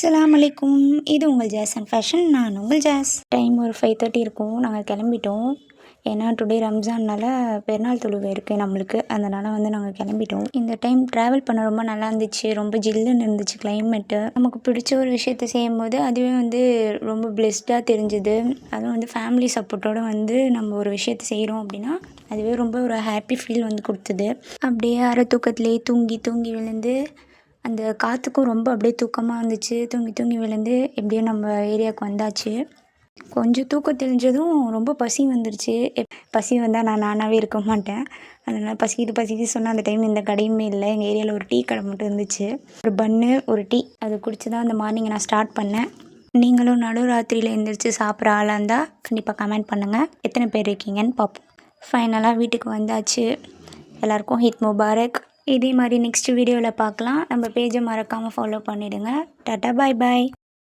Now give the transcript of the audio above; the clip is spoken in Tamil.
அஸ்ஸலாமு அலைக்கும். இது உங்கள் ஜாஸ் அண்ட் ஃபேஷன். நான் உங்கள் ஜாஸ். டைம் ஒரு 5:30 இருக்கும். நாங்கள் கிளம்பிட்டோம். ஏன்னா டுடே ரம்ஜான்னால பெருநாள் தொழுகை இருக்குது நம்மளுக்கு. அதனால் நாங்கள் கிளம்பிட்டோம். இந்த டைம் ட்ராவல் பண்ண ரொம்ப நல்லா இருந்துச்சு. ரொம்ப ஜில்லுன்னு இருந்துச்சு கிளைமேட்டு. நமக்கு பிடிச்ச ஒரு விஷயத்த செய்யும்போது அதுவே ரொம்ப பிளெஸ்டாக தெரிஞ்சுது. அதுவும் ஃபேமிலி சப்போர்ட்டோடு நம்ம ஒரு விஷயத்த செய்கிறோம் அப்படின்னா அதுவே ரொம்ப ஒரு ஹாப்பி ஃபீல் கொடுத்தது. அப்படியே அரை தூக்கத்துலேயே தூங்கி தூங்கி விழுந்து அந்த காற்றுக்கும் ரொம்ப அப்படியே தூக்கமாக இருந்துச்சு. தூங்கி தூங்கி விழுந்து எப்படியோ நம்ம ஏரியாவுக்கு வந்தாச்சு. கொஞ்சம் தூக்கம் தெளிஞ்சதும் ரொம்ப பசி வந்துருச்சு. பசி வந்தால் நான் நானாகவே இருக்க மாட்டேன். அதனால் பசிக்குது சொன்னால் அந்த டைம் எந்த கடையுமே இல்லை. எங்கள் ஏரியாவில் ஒரு டீ கடை மட்டும் இருந்துச்சு. ஒரு பன்னு ஒரு டீ அதை குடிச்சு தான் அந்த மார்னிங்கை நான் ஸ்டார்ட் பண்ணேன். நீங்களும் நடுராத்திரியில் எழுந்திரிச்சு சாப்பிட்ற ஆளாக இருந்தால் கண்டிப்பாக கமெண்ட் பண்ணுங்கள். எத்தனை பேர் இருக்கீங்கன்னு பார்ப்போம். ஃபைனலாக வீட்டுக்கு வந்தாச்சு. எல்லாருக்கும் ஹித் முபாரக். இதே மாதிரி நெக்ஸ்ட் வீடியோவில் பார்க்கலாம். நம்ம பேஜை மறக்காமல் ஃபாலோ பண்ணிவிடுங்க. டாட்டா பாய் பாய்.